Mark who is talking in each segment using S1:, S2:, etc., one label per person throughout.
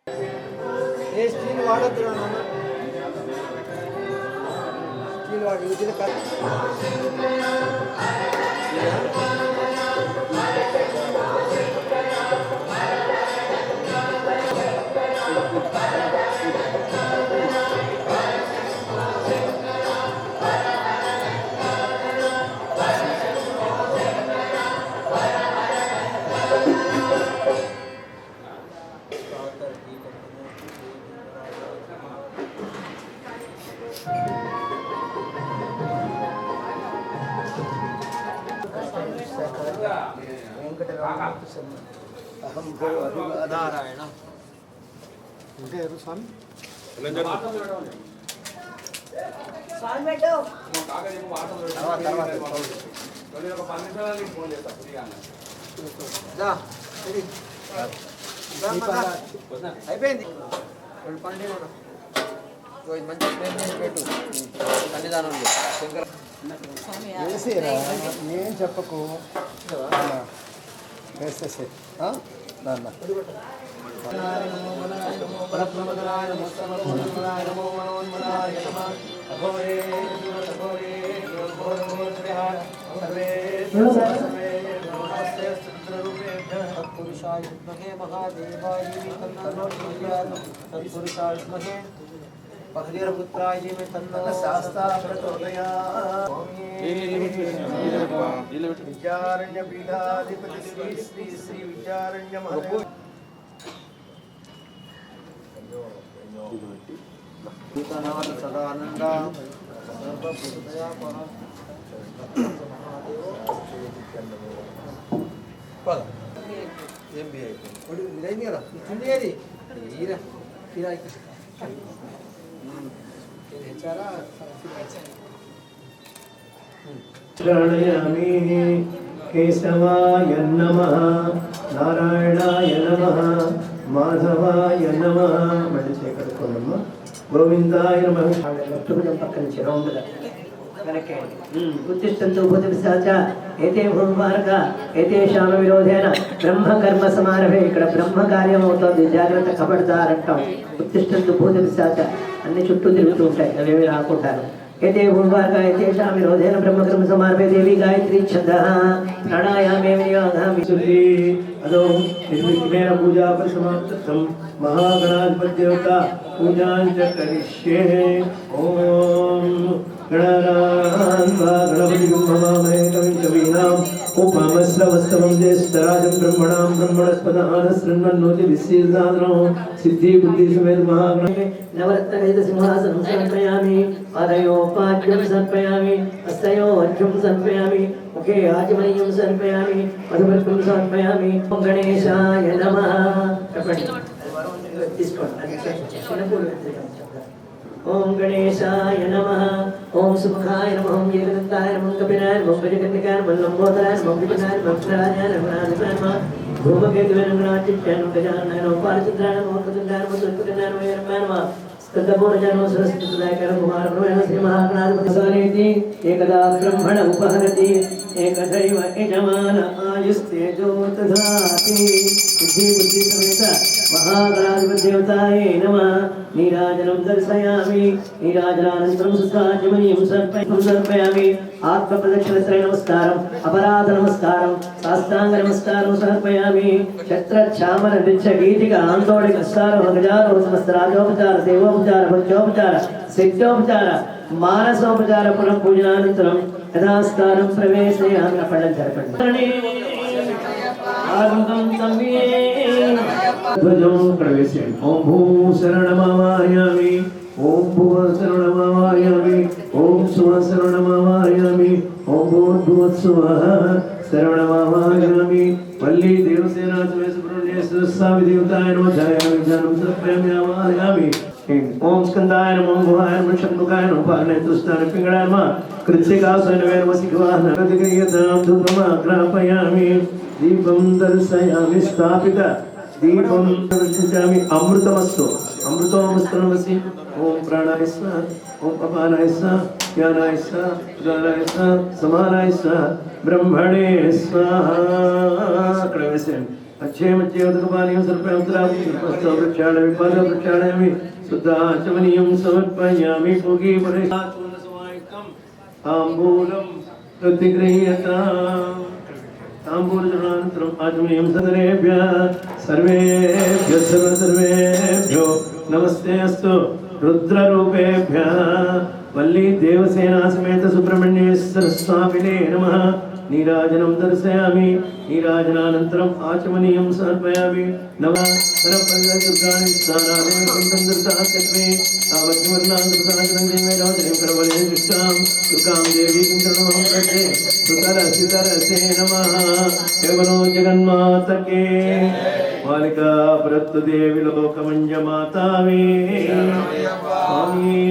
S1: ఏ steel వాడద్దు steel వాడు ఇది అహం భో అధినారాయణ ఇంకా ఎవరు స్వామి అయిపోయింది మంచి పెట్టు సన్నిధానంలో శంకర వేసేరా నేను చెప్పకు వేసేసే నాన్న तत्पुरुषाय विद्महे महादेवाय तत्पुरुषाय विद्महे बहिर्पुत्राय धीमहि तन्नो शास्त्रः प्रचोदयात्। विद्यारण्य पीठाधिपति श्री श्री श्री विद्यारण्य महादेव भूतनाथ सदानंद सर्वभूतया पद MBA कोडी मिलाइनी रा कितनी है रे हीरा हीरा ये चारा
S2: प्रणयामि केशवाय नमः नारायणाय नमः माधवाय नमः मणिचे करुकोनम्म गोविंदाय नमः लक्ष्मण पक्कन चिरौंगद कनके उत्तिष्ठन्तु भूतपिशाच एते भूमार्ग एतेषां विरोधेन ब्रह्म कर्म समारभे ఇక్కడ బ్రహ్మ కార్యం అవుతుంది జాగ్రత్త ఖబర్దార్ అంటాం उत्तिष्ठन्तु भूतपिशाच అన్ని చుట్టూ తిరుగుతూ ఉంటాయి అవేవి రాకుంటారు एते भूमार्ग एतेषां विरोधेन ब्रह्म कर्म समारभे देवी गायत्री छन्दः प्राणायामे विनियोगामि सुधी अदो निर्विघ्नेन पूजा परिसमाप्तं महागणाधिपति देवता पूजां च करिष्ये ओम गणपति भवामहे कविं कवीनाम् उपमश्रवस्तवं ज्येष्ठराजं ब्रह्मणां ब्रह्मणस्पदानशृण्वन्नोति विश्वेसादनो सिद्धि बुद्धि समेत महागणपति नवरत्नवेद सिंहासनं समर्पयामि पादयोपाद्यं समर्पयामि हस्तयोर्घ्यं समर्पयामि मुखे आचमनीयं समर्पयामि मधुपर्कं समर्पयामि ओम गणेशाय नमः ओम गणेशाय नमः ओम सुमुखाय नमः ओम येकदन्ताय नमः कपिलाय नमः गजकर्णिकाय नमः लंबोदराय नमः विघ्नाय नमः विघ्नराजाय नमः नमः धूमकेतुवे नमः चित्ताय गजाननाय नमः पारिचन्द्राय नमः कदन्ताय नमः सुरपुरनाय नमः स्कन्दपूर्णजाय नमः सरस्वतीदाय कुमार नमः श्री महागणाधिपति सानेति एकदा ब्रह्मण उपहरति एकदैव यजमान आयुस्तेजो दधाति सिद्धि बुद्धि समेत महागणाधिपति देवताय नमः नीराजनं दर्शयामि नीराजनानन्तरं सुस्वाचमनीयं समर्पयामि आत्मप्रदक्षिणत्रय नमस्कारम् अपराध नमस्कारं साष्टांग नमस्कारं समर्पयामि छत्रच्छामन नृत्यगीतिक आन्दोलिक सारो गजारो समस्तराजोपचार देवोपचार पंचोपचार सिद्धोपचार मानसोपचार पुनः पूजनानन्तरं यथास्थानं प्रवेशयामि पठन् जरपणि आगमनं तम्ये ध्वजं प्रवेशयामि ओम भू शरणमावायामि ओम भुव शरणमावायामि ओम सुव शरणमावायामि ओम भूर्भुवस्सुवः शरणमावायामि वल्ली देवसेना सुब्रह्मण्येश्वर स्वामी देवताय नमः ध्यायामि ध्यानं समर्पयामि आवाहयामि ओम स्कंदाय नमः भुवाय नमः षण्मुखाय नमः पार्णे तुष्टाय पिंगळाय नमः कृत्तिकासय नमः वसिकवाहन प्रतिक्रियतां धूपमाग्रापयामि दीपं दर्शयामि स्थापित दीपं दर्शयामि अमृतमस्तु अमृतोमस्तु नमसि ओम प्राणाय स्वाहा ओम अपानाय स्वाहा ज्ञानाय स्वाहा उदानाय स्वाहा समानाय स्वाहा ब्रह्मणे स्वाहा
S3: अच्छेम अच्छेवतकपानीयं सर्पयोत्राक्षाणयामि पादप्रक्षालयामि शुद्धाचमनीयं समर्पयामि भोगी परिसाचूर्णसमायुक्तं ताम्बूलं प्रतिगृह्यताम् ताम्बूलचूर्णानन्तरम् आचमनीयं सदनेभ्यः सर्वेभ्यः सर्वेभ्यो नमस्ते अस्तु रुद्ररूपेभ्यः वल्ली देवसेना समेत सुब्रह्मण्येश्वर स्वामिने नमः नीराजनं दर्शयामि नीराजनानन्तरम् आचमनीयं समर्पयामि नमः सरपञ्चदुर्गाणि स्नानादेव कुण्डं दृतात्यग्ने तावज्ञवर्णान्तप्रसादरञ्जयमेनोजयं करवले दृष्टां दुर्गां देवी कुण्डलमहं प्रजे सुतरसितरसे नमः केवलो जगन्मातके मालिका प्रत्तदेवी लोकमञ्जमातावे स्वामी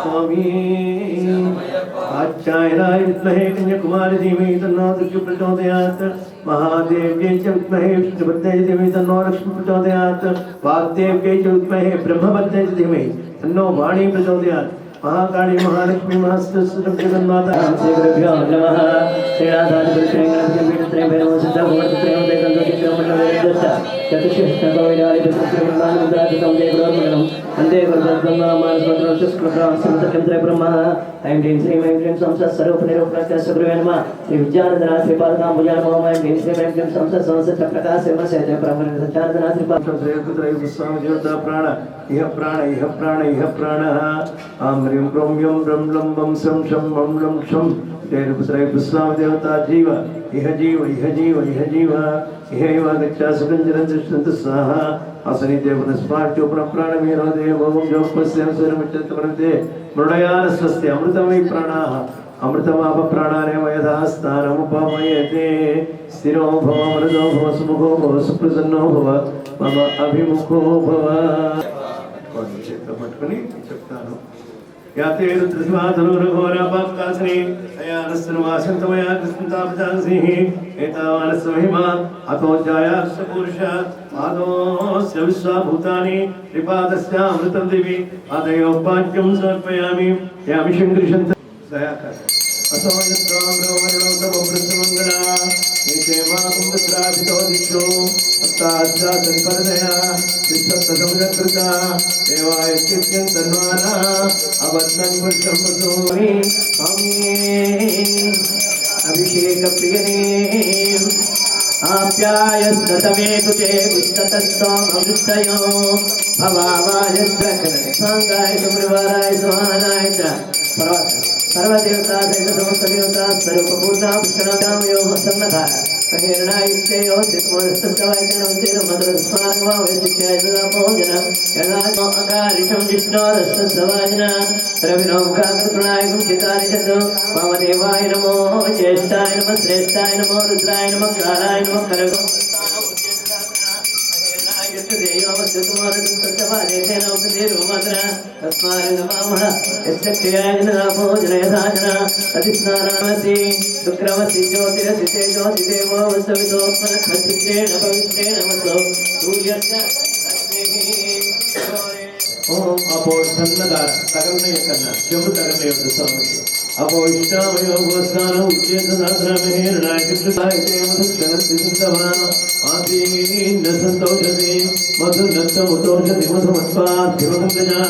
S3: स्वामी आचार्याय विद्महे कन्याकुमारी धीमहि तन्नो दुर्गे प्रचोदयात् महादेव्यै च विद्महे विष्णुपत्न्यै धीमहि तन्नो लक्ष्मी प्रचोदयात् वाग्देव्यै च विद्महे ब्रह्मपत्न्यै च धीमहि तन्नो वाणी प्रचोदयात् महाकाली महालक्ष्मी महासरस्वती जगन्माता
S2: श्री गुरुभ्यो नमः वंदे ब्रह्मा ऐं ह्रीं श्रीं ऐं क्लीं संसत् स्वरूपनिरूपणस्य नमः श्री विद्यानंदना श्रीपादनां भुजानमोहम् ऐं ह्रीं श्रीं ऐं क्लीं संसत् संसत् प्रकाशमस्य ब्रह्मनिधानंदना
S3: श्रीपाद प्राण इह प्राणः आं ह्रीं क्रों यं ब्रं लं वं सं शं वं लं क्षं पुस्वाम देवता जीव इह जीव इहैव गच्छा सुगंजनं दृष्टन्तु स्वाहा असनि देवनस्पाट्यो प्राणमेनो देवो जोपस्यं स्वरमुच्यते मृडयान स्वस्ति अमृतमयि प्राणाः अमृतमाप प्राणानेव यथा स्थानमुपमयते स्थिरो भव मृदो भव सुमुखो भव सुप्रसन्नो भव मम अभिमुखो भव पట్టుకొని చెప్తాను याते रुद्रस्वाधनुरघोरापाकासने अयानस्तनुवासन्तमया कृष्णतापजांसिः एतावानस्महिमा अतो जायास्तपुरुष आदोस्य विश्वाभूतानि त्रिपादस्यामृतं दिवि आदयोपाच्यं समर्पयामि यामि शङ्करिषन्त दयाकर असो यत्राम्रवरणोतमवृत्तमङ्गला एते माकुन्दत्राभितो दिक्षो अत्तास्यासन्परदया विश्वत्तसंरकृता देवाय चित्यं तन्वाना अवत्नं पुरुषं वसोमि अभिषेक प्रियने आप्यायस्ततमे तुते विस्ततस्त्वमृतयो भवावायस्त्रकरसाङ्गाय सुमृवाराय सुहानाय च सर्वदेवता सहित समस्त देवता स्वरूपभूता पुष्करतां यो सन्नता कहेरणायुक्ते यो चित्मस्तवायतेन मधुरस्मार्गवा वैशिष्याय भोजन यदा अकारिषं विष्णोरस्तवाजन रविनौकाकृतृणायकं चितारिषत् वामदेवाय नमो ज्येष्ठाय नमः श्रेष्ठाय नमो रुद्राय नमः कालाय नमः करगो अधिस्नानामसि शुक्रमसि ज्योतिरसि तेजोसि देवो वसवितोत्मनः पवित्रेण वसो सूर्यस्य ओम अपो सन्नदार तगरने कन्ना जब तगरने उद्देश्य अपो इष्टामयो भवस्नान उच्चेत सहस्रमहेरणाय कृष्णाय ते मधुक्षणस्य सिद्धवान आसीन संतोषते मधुनत्तमुतोषति मधुमत्पाद्धिवकुंजना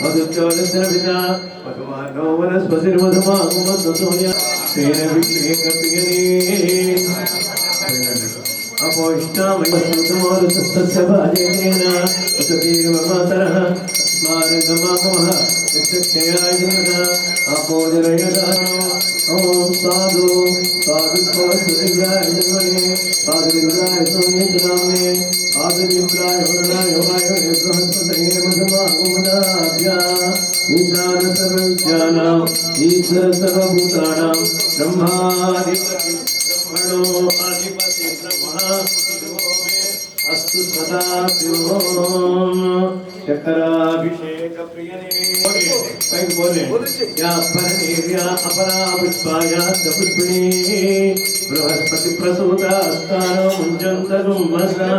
S3: मधुच्चोदस्रविता भगवानो वनस्पतिर्मधुमागुमधुसोया तेन विष्णेकप्रियने अपो इष्टामयो सुतमोरुतस्तस्य भाजेन उततीर्वमातरः स्मारकमामः यक्षयाय जन्मना अपोजनयदानो ओम साधु साधुत्वस्याय जन्मने साधुविद्राय सोमेतनाम्ने साधुविद्राय वरणाय वायवे बृहस्पतये मधुमागुमदाभ्या ईशान सर्वविद्यानां ईश्वर सर्वभूतानां ब्रह्माधिपति ब्रह्मणो अधिपति ब्रह्मा अस्तु सदा शंकराभिषेक प्रियने बोले या परमेर्या अपरा पुष्पाया पुष्पिणी बृहस्पति प्रसूता स्थानो मुञ्जन्तरुं मसा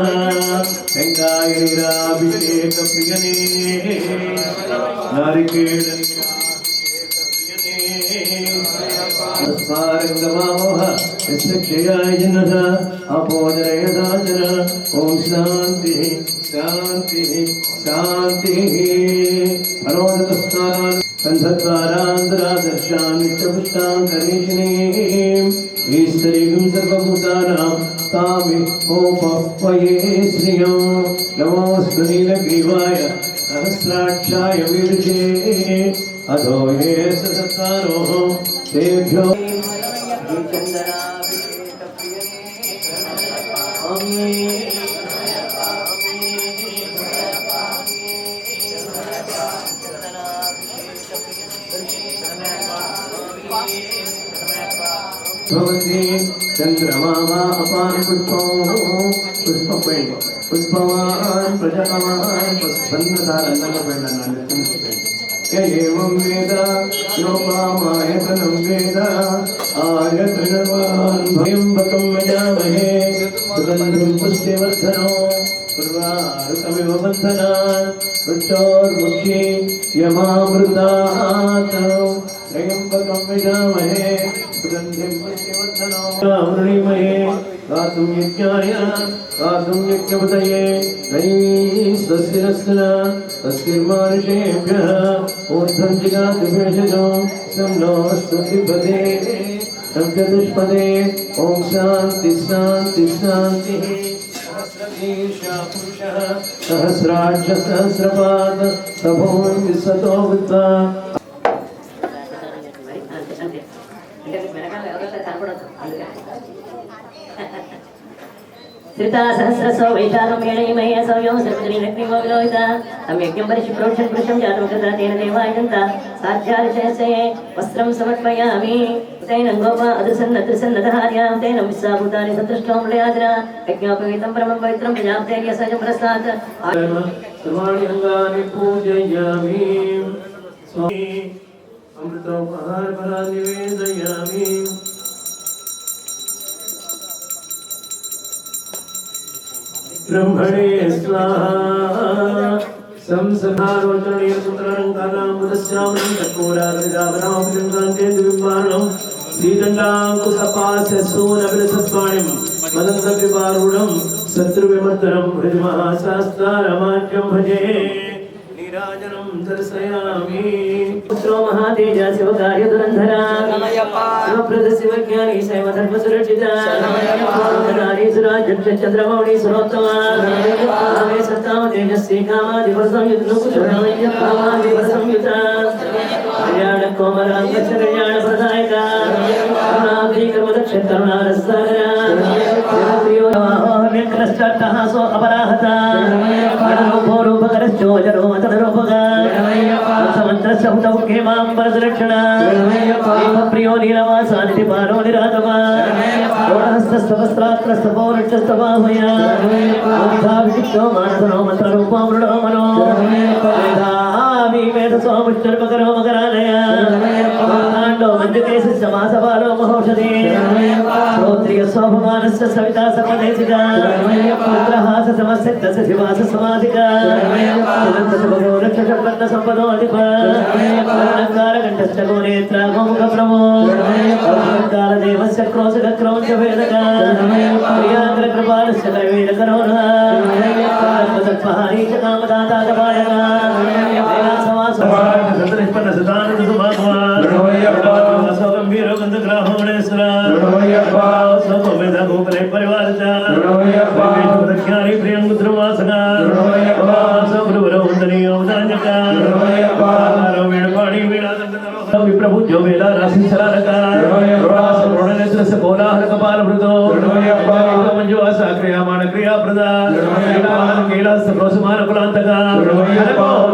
S3: शंकायनिराभिषेक प्रियने नारिकेल प्रियने स्मारकमामोह यस्य क्षयाय जन्मः अपोजनयदाचन ओम शांति शांति शांति मनोदस्तान कंधद्वारांतरादर्शान् नित्यपुष्टां करीषिणीम् ईश्वरीं सर्वभूतानां तामिहोपह्वये श्रियं नमोऽस्तु नीलग्रीवाय सहस्राक्षाय वीर्ये अधो ये सततारोः तेभ्यो भवति चंद्रमा अपान पुष्पवान प्रजावान एवं वेद योपामायतनं वेद आयतनवान् भयं बतं मजामहे सुगन्धं पुष्टिवर्धनो उर्वारुकमिव बन्धनान् वृक्षोर्मुक्षे यमामृतात् त्र्यम्बकं यजामहे सुगन्धिं पुष्टिवर्धनो वृणीमहे गातुं यज्ञाय गातुं यज्ञपतये दैवी स्वस्तिरस्तुना तस्मिर्मानुषेभ्यः ऊर्ध्वं जिगातुभेषजो सम्नोऽस्तु तिपदे सव्यदुष्पदे ॐ शान्ति शान्ति शान्तिः सहस्रशीर्षः पुरुषः सहस्राक्ष सहस्रपाद सभोन् विसतो बुद्धा
S2: श्रिता सहस्रसो वैशाखं येणैमहे सौम्यं सर्वजनिलक्ष्मीमो विलोहिता सम्यक्यं परिशुप्रोक्षं पुरुषं जातं कृता तेन देवायन्ता साध्यार्चयसे वस्त्रं समर्पयामि तैनं गोपा अदृसन्नदृसन्नदहार्यां तेन विस्साभूतानि सदृष्टो मृळयाजना यज्ञोपवीतं परमं पवित्रं प्रजापतेर्यसजं पुरस्तात्
S3: सर्वाणि अङ्गानि पूजयामि स्वामी अमृतोपहारफलानि निवेदयामि ब्रह्मणे स्वाहा संसधारोचने पुत्ररङ्कानां मुदस्यामि चकोराग्रजावनां पितृकान्तेन्दुबिम्बाणं श्रीदण्डाङ्कुशपास्य सूनविलसत्वाणिं मदन्तकृपारूढं शत्रुविमर्दनं भजमहाशास्तारमाज्यं भजे नीराजनं दर्शयामि पुत्रो महातेज शिवकार्यधुरन्धरा शिवप्रद शिवज्ञानी शैवधर्मसुरक्षिता चंद्रमौळी सुरोत्तमा आमे सत्ताम तेजस्वी कामादिवसंयुता कल्याण कोमलांगच्छ कल्याण प्रदायका करुणाब्धि कर्मदक्ष करुणारसागरा प्रियो व्यक्रष्टासो अपराहता रूपकरश्चोजरो मतरूपका समन्त्रस्य हुतमुखे मां वरदलक्षणा प्रियो नीलवासानिधि पारो निरातमा ोडहस्तस्तवस्त्रात्रस्तपौरुषस्तवाहया विशिष्टो मानसनो मन्त्ररूपो मृडो मनो मेधावी मेधसो मुष्टर्पकरो मकरालया काण्डो मञ्जुकेशस्य मासपालो महौषधे श्रोत्रियस्वभमानस्य सविता सर्वदेशिका पुत्रहास समस्यस्य शिवास समाधिका सुगन्धसुभगो रक्षशब्दसम्पदोऽधिपा अलङ्कारकण्ठश्च गोनेत्रा गोमुखप्रभो कालदेवस्य क्रोशक्रौञ्च वेदका प्रियाग्रकृपालस्य दैवेदकरोणः तत्पहारी च कामदाता कपालका गंभीरो गंधग्राहोणेश्वरा स्वमेधा गोपरे परिवारचा दक्षिणारी प्रियंगुद्रवासका स्वगुरुवरो वंदनीयो दान्यका वेणपाणी वीणा विप्रभु जो वेला राशि सलारका प्रणनेत्र से कोलाहल कपाल भृतो मंजु आशा क्रियामान क्रिया प्रदा केला सप्रोसमान कुलांतका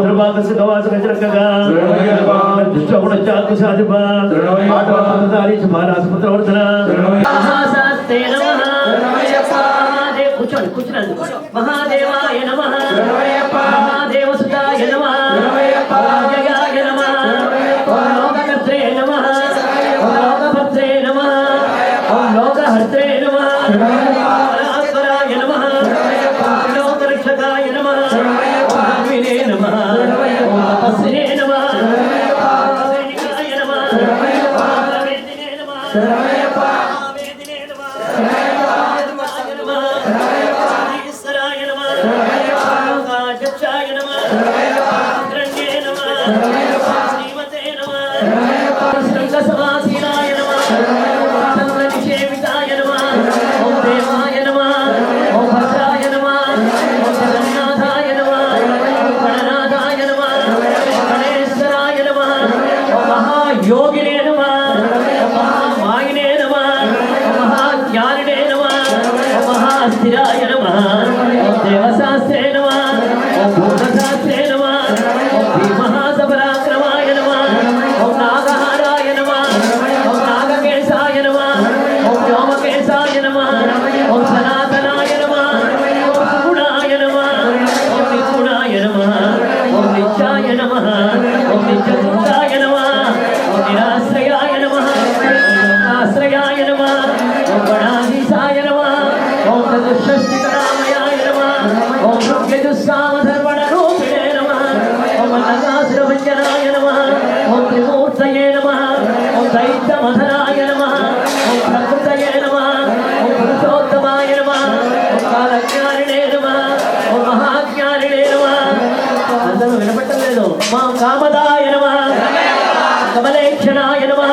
S3: ध्रुवाक से कवास गजरकगा दुष्ट गुण चातु साधिपा आत्मदारी छमारा सुपुत्र वर्धना महासास्ते नमः महादेव कुछ न महादेवाय नमः महादेव सुताय नमः जयाय नमः लोककर्त्रे नमः लोकभद्रे नमः लोकहर्त्रे नमः परात्पराय नमः लोकरक्षकाय नमः विने नमः तपस्विने नमः वेदिकाय नमः वेदिने नमः वेदिने नमः
S2: సామధర్మణరూపిణే నమః ఓం నగాసురభంజనాయ నమః ఓం త్రిమూర్తయే నమః ఓం దైత్యమధనాయ నమః ఓం ప్రకృతయే నమః ఓం పురుషోత్తమాయ నమః ఓం కాలజ్ఞానినే నమః ఓం మహాజ్ఞానినే నమః. అందరూ వినపట్టలేదు. ఓం కామదాయ నమః కమలేక్షణాయ నమః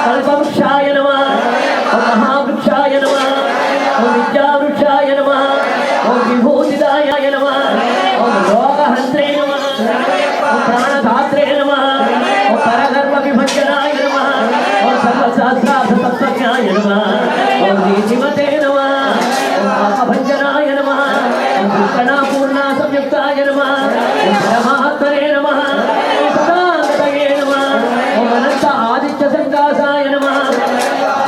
S2: కల్పవృక్షాయ నమః ఓం మహావృక్షాయ నమః ఓం విద్యావృక్షాయ నమః ఓం విభూతిదాయ నమః ఓం రోగహంత్రే నమః ఓం ప్రాణదాత్రే నమః ఓం పరగర్భ విభజనాయ నమః ఓం సర్వశాస్త్రార్థతత్వజ్ఞాయ నమః ఓం నీతిమతే నమః ఓం పాపభంజనాయ నమః ఓం కృష్ణాపూర్ణ సంయుక్తాయ నమః ఓం పరమాత్మనే నమః ఓం సదాగతయే నమః ఓం అనంత ఆదిత్య సంకాసాయ నమః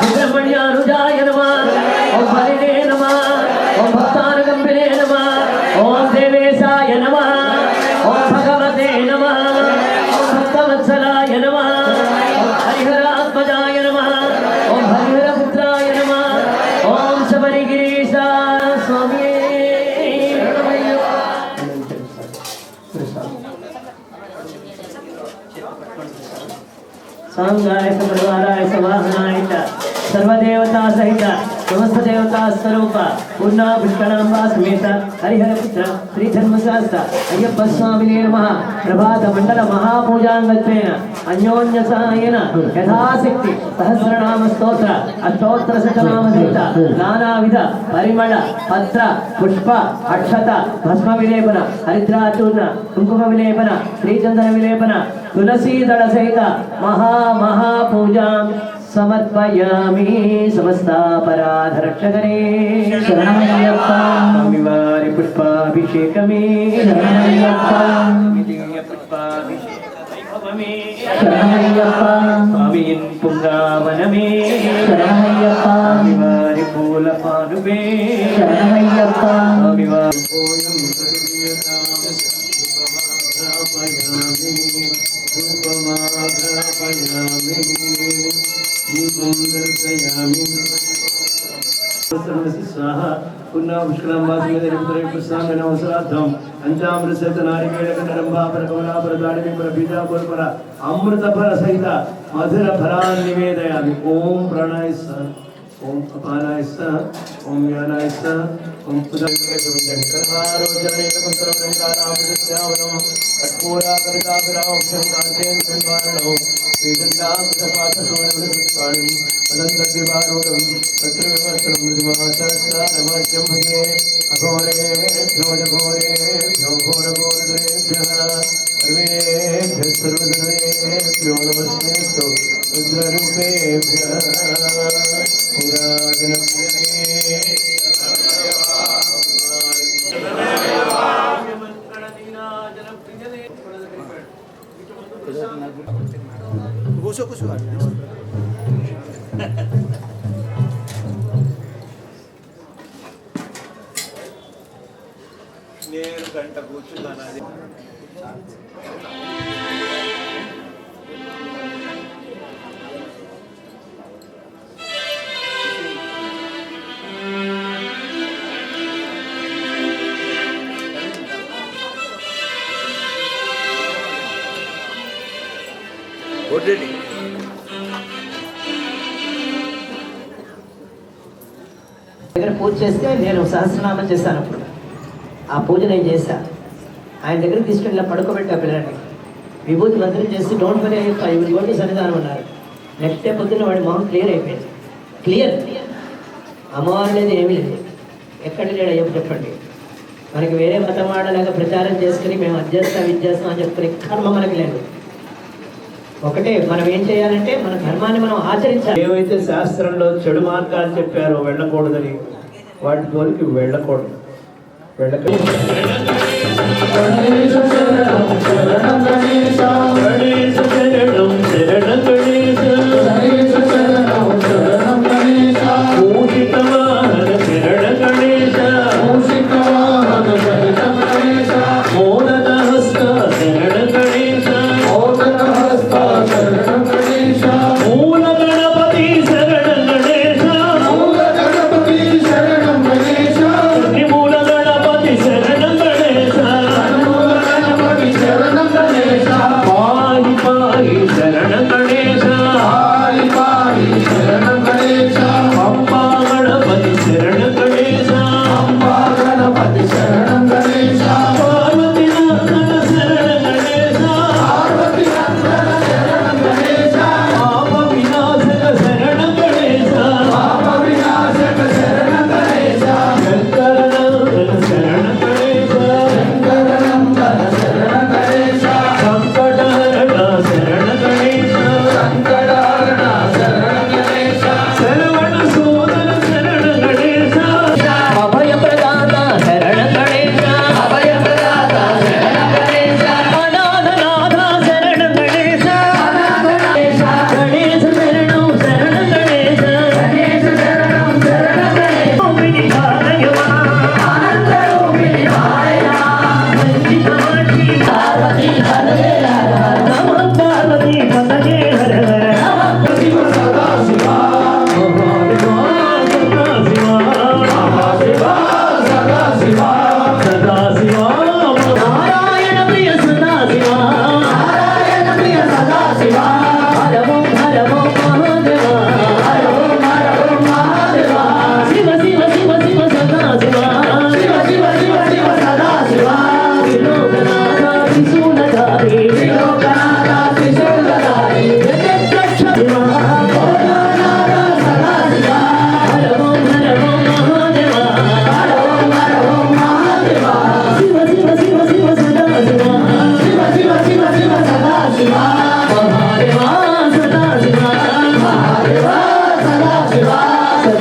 S2: సుబ్రహ్మణ్యానుజాయ నమః ఓం హరినే నమః ఓం భక్తానుగంభినే నమః ఓం దేవేశాయ నమః ఓం భగవతే నమః ఓం భక్తవత్సలాయ నమః ఓం హరిహరాత్మజాయ నమః ఓం హరిహరపుత్రాయ నమః ఓం శబరిగిరీశా స్వామి. సాంగాయ పరివారాయ సవాహనాయ సర్వదేవతా సహిత సమస్త దేవతా స్వరూప పూర్ణ పుష్కరాంబా సమేత హరిహరపుత్ర శ్రీధర్మశాస్త్ర అయ్యప్ప స్వామినే నమః. ప్రభాత మండల మహాపూజాంగత్వేన అన్యోన్యసాయన యథాశక్తి సహస్రనామ స్తోత్ర అష్టోత్తర శతనామ సహిత నానావిధ పరిమళ పత్ర పుష్ప అక్షత భస్మ విలేపన హరిద్రాచూర్ణ కుంకుమ విలేపన శ్రీచందన విలేపన తులసీదళ సహిత మహాపూజాం సమర్పయామి. సమస్తాపరాధరక్షకరే శరణమయ్యప్ప. స్వామివారి పుష్పాభిషేకమే శరణమయ్యప్ప. పుష్పాభిషేకమే శరణమయ్యప్ప. స్వామిన్ పుంగావనమే శరణమయ్యప్ప. స్వామివారి పూల పానువే శరణమయ్యప్ప. స్వామివారి स्वाहा पुनः पुष्करांबासमेतरिपुत्रपुष्पांगनवसरार्थम पंचामृतसहित नारिकेलकदम्बापरकमलापरदाडिमीपरबीजापुरपर अमृतफल सहित मधुर फलान् निवेदयामि. ओम प्राणाय स्वाहा ओम अपानाय स्वाहा ओम व्यानाय स्वाहा ओम
S4: నేను గంట కూర్చున్నాను. అది
S3: ఒడ్డెడి
S2: దగ్గర పూజ చేస్తే నేను సహస్రనామం చేశాను. అప్పుడు ఆ పూజ నేను చేశాను. ఆయన దగ్గర తీసుకుని ఇలా పడుకోబెట్టా పిల్లల్ని విభూతి మంత్రం చేసి don't worry Ayyappa I will go to సన్నిధానం అన్నారు. నెక్స్ట్ డే పొద్దున్న వాడి మొహం క్లియర్ అయిపోయింది. క్లియర్. అమ్మవారు లేదు, ఏమీ లేదు. ఎక్కడ లేడు అయ్యప్ప చెప్పండి. మనకి వేరే మతం వాడలాగా ప్రచారం చేసుకుని మేము అది చేస్తాం ఇది చేస్తాం అని చెప్తున్న కర్మ మనకి లేదు. ఒకటే మనం ఏం చేయాలంటే మన ధర్మాన్ని మనం ఆచరించాలి.
S3: ఏవైతే శాస్త్రంలో చెడు మార్గాలు చెప్పారో వెళ్ళకూడదని వాటి జోలికి వెళ్ళకూడదు.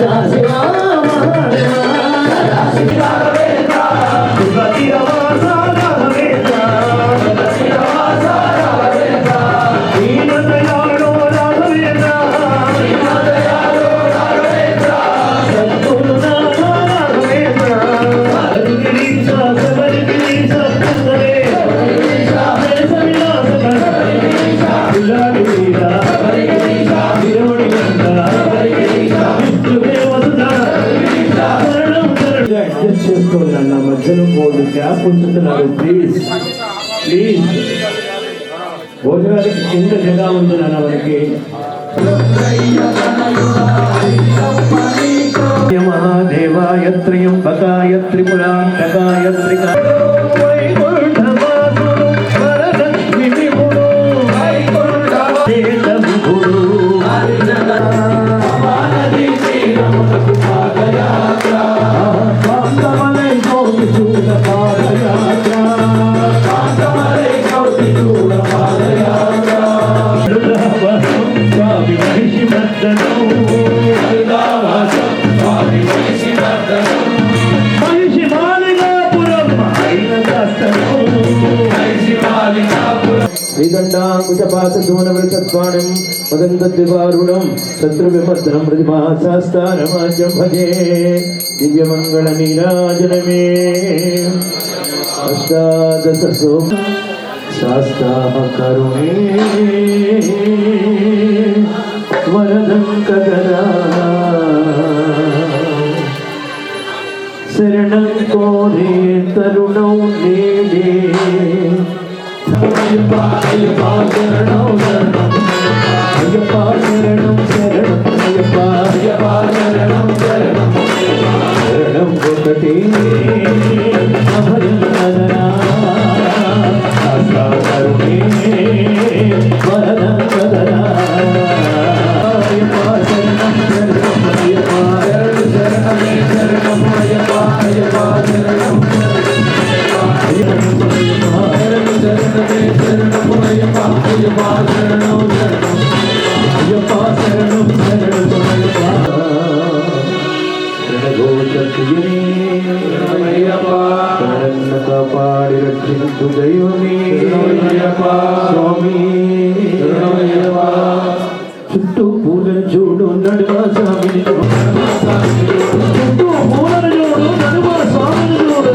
S2: సదాశివా మహాదేవా సదాశివా రాఘవేంద్ర సుగతిరవాస రాఘవేంద్ర సుగతిరవాస రాఘవేంద్ర దీనదయాళో రాఘవేంద్ర దీనదయాళో రాఘవేంద్ర సద్గురునాథ రాఘవేంద్ర హరిగిరీశ శబరిగిరీశ సుందరే హరిగిరీశ దేశవిలాస హరిగిరీశ విలాగిరీశ హరిగిరీశ విరోడి గంధ హరిగిరీశ విష్ణుదేవసుత హరిగిరీశ శరణం శరణం అడ్జస్ట్ చేసుకోండి అన్న మధ్యలో మూడు గ్యాప్ ఉంచుతున్నారు ప్లీజ్ ప్లీజ్ భోజనానికి కింద జగా ఉంది నాన్న మనకి మహాదేవాయ త్రయంబకాయ త్రిపురాంతకాయ శ్రీదండాంకుశపాసూనవృతత్వాణం మదంతద్వివారుణం శత్రువిమర్దనం ప్రతిభాశాస్తారమాజ్యం భజే దివ్యమంగళ నీరాజనమే అష్టాదశ సోమ శాస్తాః కరుణే వరదం కదరా శరణం కోరే తరుణౌ నేడే అయ్యప్పా అయ్యప్పా శరణం శరణం అయ్యప్పా శరణం శరణం అయ్యప్పా అయ్యప్పా శరణం శరణం శరణం ఒకటి అభయం కదరా కరుణే వరదం కదరా అయ్యప్పా శరణం శరణం అయ్యప్పా శరణమే శరణం అయ్యప్పా అయ్యప్పా శరణం కాపాడి రక్షించు దైవమే స్వామి చుట్టూ పూలను చూడు నడుమ స్వామిని చుట్టూ పూలను చూడు నడుమ స్వామిని చూడు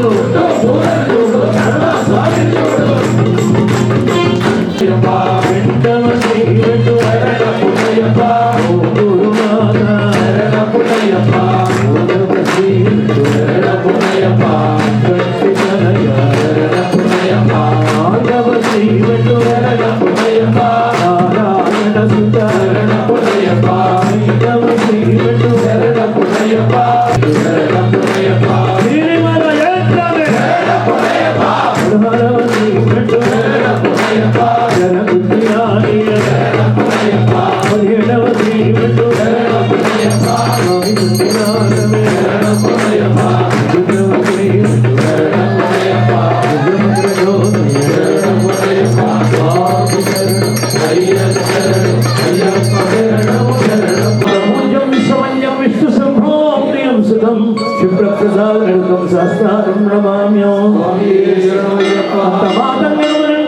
S2: శాస్త్రం నమామ్యం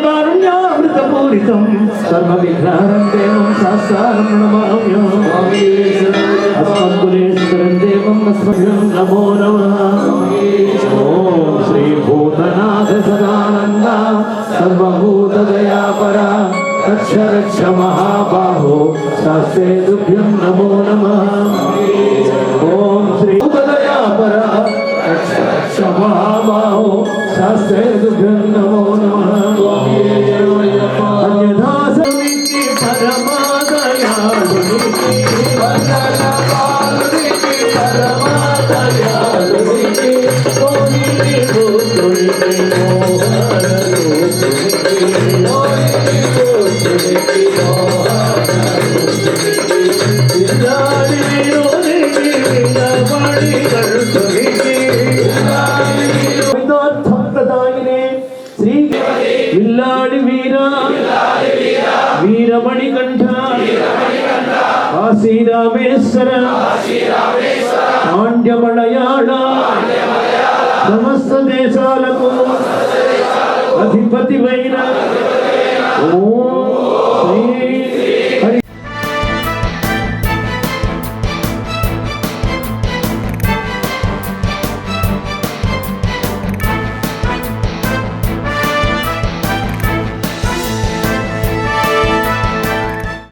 S2: కారుణ్యామృతపూరితం సర్వ విఘ్నారం దేవం శాస్త్రం నమామ్యం అస్మద్గులేశ్వరం దేవం అస్మభ్యం నమో నమః ఓం శ్రీ భూతనాథ సదానంద సర్వభూతదయాపర రక్ష రక్ష మహాబాహో శాస్త్రే తుభ్యం నమో నమః ఓం శ్రీ భూతదయాపర మహాబాహో శాస్త్రే తుభ్యం నమో నమః అన్యథా సమితి పరమాదయాళునికి పరమాదయాళునికి కోహిని పుత్రునికి విల్లాడి వీర వీరమణికంఠ
S3: రామేశ్వర పాండ్య మలయాళ సమస్త దేశాలకు అధిపతివైన ఓం